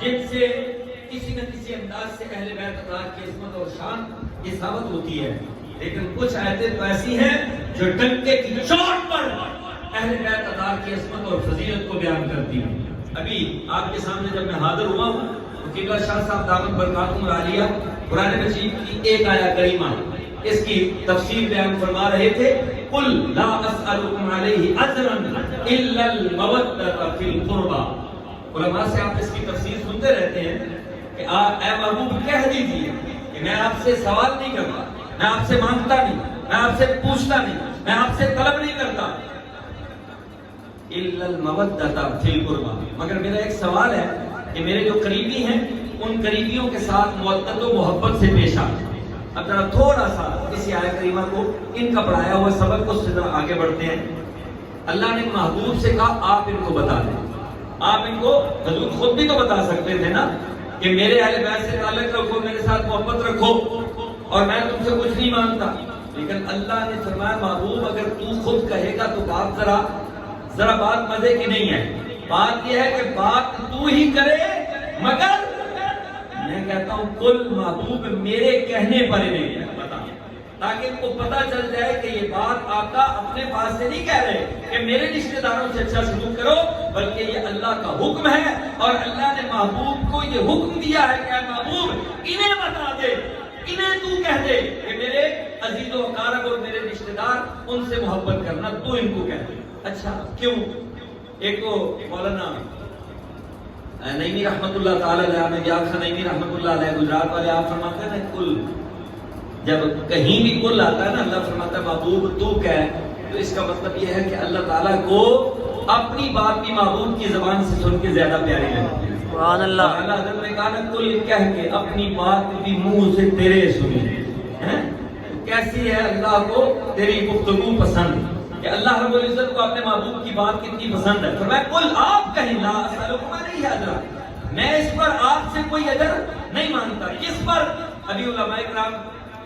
جن سے کسی نہ کسی انداز سے اہل بیت اطہار کی عظمت اور شان یہ ثابت ہوتی ہے، لیکن کچھ آیتیں تو ایسی ہیں جو ڈنکے کی چوٹ پر اہل بیت اطہار کی عظمت اور فضیلت کو بیان کرتی ہیں۔ ابھی آپ کے سامنے جب میں حاضر ہوا ہوں تو قبلہ شاہ صاحب دامت برکاتہم العالیہ قرآن مجید کی ایک آیہ کریمہ اس کی تفسیر بیان فرما رہے تھے، قل لا اسألکم علیہ اجرا الا المودۃ فی القربى۔ علماء سے آپ اس کی تفسیر سنتے رہتے ہیں کہ اے محبوب کہہ دیجیے کہ میں آپ سے سوال نہیں کرتا، میں آپ سے مانگتا نہیں، میں آپ سے پوچھتا نہیں، میں آپ سے طلب نہیں کرتا، الا المودۃ فی القربى، مگر میرا ایک سوال ہے کہ میرے جو قریبی ہیں ان قریبیوں کے ساتھ مودت و محبت سے پیش آ۔ اب ذرا تھوڑا سا اسی آیہ کریمہ کو ان کا پڑھایا ہوا سبق کو ذرا آگے بڑھتے ہیں۔ اللہ نے محبوب سے کہا آپ ان کو بتا دیں، آپ ان کو، حضور خود بھی تو بتا سکتے تھے نا کہ میرے اہل بیت سے تعلق رکھو، میرے ساتھ محبت رکھو اور میں تم سے کچھ نہیں مانگتا، لیکن اللہ نے فرمایا محبوب اگر تو خود کہے گا تو بات ذرا بات مزے کی نہیں ہے، بات یہ ہے کہ بات تو ہی کرے، مگر میں کہتا ہوں کل محبوب میرے کہنے پر نہیں بتا، تاکہ ان کو پتا چل جائے کہ یہ بات آقا اپنے پاس سے نہیں کہہ رہے کہ میرے رشتہ داروں سے اچھا سلوک کرو، بلکہ یہ اللہ کا حکم ہے اور اللہ نے محبوب کو یہ حکم دیا ہے کہ محبوب انہیں بتا دے، انہیں تو کہہ دے کہ میرے عزیز و اقارب اور میرے رشتہ دار ان سے محبت کرنا، تو ان کو کہہ دے۔ اچھا کیوں؟ ایک تو مولانا نعیمی رحمت اللہ تعالی علیہ، میں یاد خان نعیمی رحمت اللہ علیہ گجرات والے، آپ فرماتے ہیں کل، جب کہیں بھی کل آتا ہے نا اللہ فرماتا ہے محبوب تو کہہ، تو اس کا مطلب یہ ہے کہ اللہ تعالیٰ کو اپنی بات بھی محبوب کی زبان سے سن کے زیادہ پیاری لگتی ہے۔ سبحان اللہ۔ اللہ حضرت نے کہا نا کل کہہ کے اپنی بات بھی منہ سے تیرے سنی، کیسی ہے اللہ کو تیری گفتگو پسند، کہ اللہ رب العزت کو اپنے محبوب کی بات کتنی پسند ہے۔ فرمایا کل آپ کہیں لا اسألکم علیہ اجرا، میں اس پر آپ سے کوئی اجر نہیں مانگتا۔ کس پر؟ ابھی علماء کرام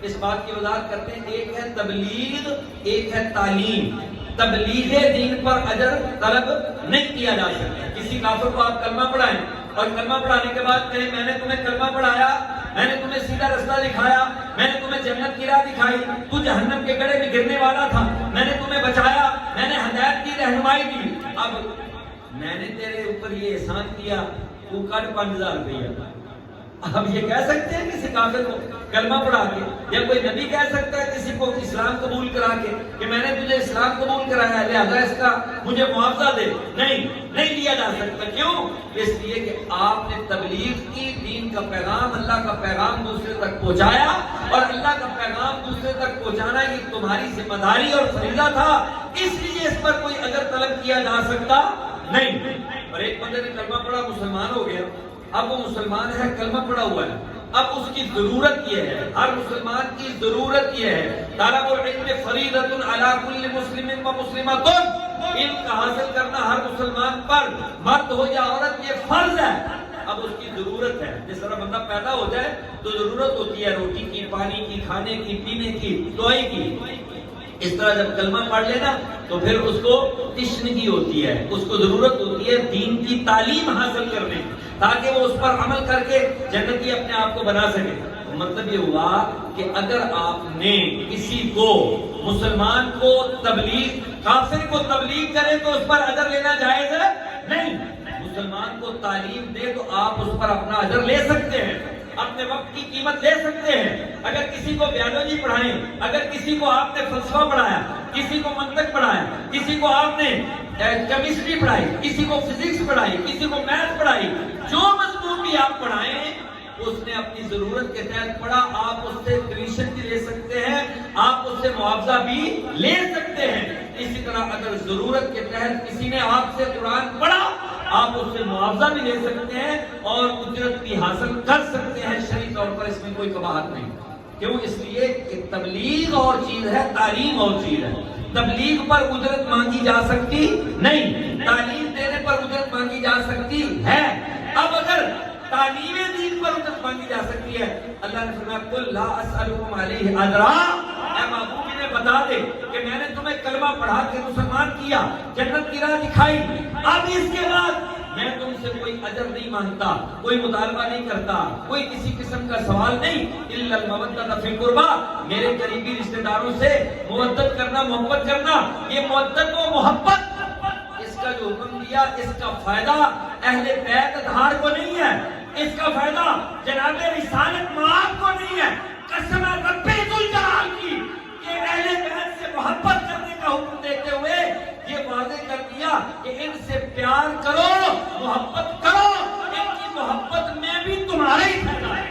اس بات کی وضاحت کرتے ہیں، ایک ہے تبلیغ، ایک ہے تعلیم۔ تبلیغ دین پر اجر طلب نہیں کیا جا سکتا۔ کسی کافر کو آپ کلمہ پڑھائیں اور کلمہ پڑھانے کے بعد کہیں میں نے تمہیں کلمہ پڑھایا، میں نے تمہیں سیدھا رستہ دکھایا، میں نے تمہیں جنت کی راہ دکھائی، تو جہنم کے گڑھے میں گرنے والا تھا، میں نے تمہیں بچایا، میں نے ہدایت کی، رہنمائی کی، اب میں نے تیرے اوپر یہ احسان کیا، تو کٹ 5000 روپیہ۔ اب یہ کہہ سکتے ہیں کسی کافر کو کلمہ پڑھا کے، یا کوئی نبی کہہ سکتا ہے کسی کو اسلام قبول کرا کے کہ میں نے تجھے اسلام قبول کرایا ہے لہذا اس کا مجھے معاوضہ دے؟ نہیں دیا جا سکتا۔ کیوں؟ اس لیے کہ آپ نے تبلیغ کی، دین کا پیغام، اللہ کا پیغام دوسرے تک پہنچایا، اور اللہ کا پیغام دوسرے تک پہنچانا یہ تمہاری ذمہ داری اور فریضہ تھا، اس لیے اس پر کوئی اجر طلب کیا جا سکتا نہیں۔ اور ایک بندے نے کلمہ پڑھا، مسلمان ہو گیا، اب وہ مسلمان ہے، کلمہ پڑھا ہوا ہے، اب اس کی ضرورت یہ ہے، ہر مسلمان کی ضرورت یہ ہے، طالب العلم فریضۃ علی کل مسلم و مسلمۃ، علم کا حاصل کرنا ہر مسلمان پر، مرد ہو یا عورت، یہ فرض ہے۔ اب اس کی ضرورت ہے، جس طرح بندہ پیدا ہو جائے تو ضرورت ہوتی ہے روٹی کی، پانی کی، کھانے کی، پینے کی، دوائی کی، اس طرح جب کلمہ پڑھ لینا تو پھر اس کو تشنگی ہوتی ہے، اس کو ضرورت ہوتی ہے دین کی تعلیم حاصل کرنے کی، تاکہ وہ اس پر عمل کر کے جنتی اپنے آپ کو بنا سکے۔ مطلب یہ ہوا کہ اگر آپ نے کسی کو، مسلمان کو تبلیغ، کافر کو تبلیغ کرے تو اس پر اجر لینا جائز ہے نہیں، مسلمان کو تعلیم دے تو آپ اس پر اپنا اجر لے سکتے ہیں، اپنے وقت کی قیمت لے سکتے ہیں۔ اگر کسی کو بیالوجی پڑھائیں، اگر کسی کو آپ نے فلسفہ پڑھایا، کسی کو منطق پڑھایا، کسی کو آپ نے کیمسٹری پڑھائی، کسی کو فزکس پڑھائی، کسی کو میتھ پڑھائی، جو مضمون بھی آپ پڑھائیں اس نے اپنی ضرورت کے تحت پڑھا، آپ اس سے ٹیوشن بھی لے سکتے ہیں، آپ اس سے معاوضہ بھی لے سکتے ہیں۔ اسی طرح اگر ضرورت کے تحت کسی نے آپ سے قرآن پڑھا، آپ اس سے معاوضہ بھی لے سکتے ہیں اور اجرت بھی حاصل کر سکتے ہیں، شرعی طور پر اس میں کوئی قباحت نہیں۔ کیوں؟ اس لیے کہ تبلیغ اور چیز ہے، تعلیم اور چیز ہے۔ تبلیغ پر اجرت مانگی جا سکتی نہیں، تعلیم دینے پر اجرت مانگی جا سکتی ہے۔ اب اگر تعلیم دین پر اجرت مانگی جا سکتی ہے، اللہ نے فرمایا قل لا اسألکم علیہ اجرا، اے محبوب انہیں بتا دے کہ میں نے تمہیں کلمہ پڑھا کے مسلمان کیا، جنت کی راہ دکھائی، اب اس کے بعد میں تم سے کوئی اجر نہیں مانگتا، کوئی مطالبہ نہیں کرتا، کوئی کسی قسم کا سوال نہیں، الا المودۃ فی القربى، میرے قریبی رشتہ داروں سے مودت کرنا، محبت کرنا، یہ مودت و محبت اس کا جو حکم دیا، اس کا فائدہ اہل بیت اطہار کو نہیں ہے، اس کا فائدہ جناب رسالت مآب کو نہیں ہے۔ قسم رب ذوالجلال کی کہ اہل بیت سے محبت کرنے کا حکم دیتے ہوئے یہ واضح کر دیا کہ ان سے پیار کرو، محبت کرو، ان کی محبت میں بھی تمہارا ہی فائدہ ہے،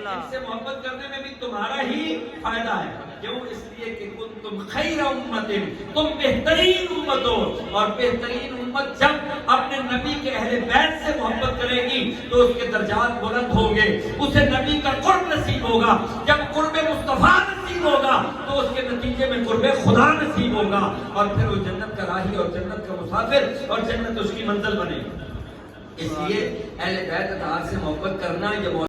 ان سے محبت کرنے میں بھی تمہارا ہی فائدہ ہے۔ کیوں؟ اس لیے کہ تم خیر امت، تم بہترین امت ہو، اور بہترین امت جب اپنے نبی کے اہل بیت سے محبت کرے گی تو اس کے درجات بلند ہوں گے، اسے نبی کا قرب نصیب ہوگا، جب قرب مصطفیٰ نصیب ہوگا تو اس کے نتیجے میں قرب خدا نصیب ہوگا، اور پھر وہ جنت کا راہی اور جنت کا مسافر، اور جنت اس کی منزل بنے گی۔ اس لیے اہل بیت اطہار سے محبت کرنا یہ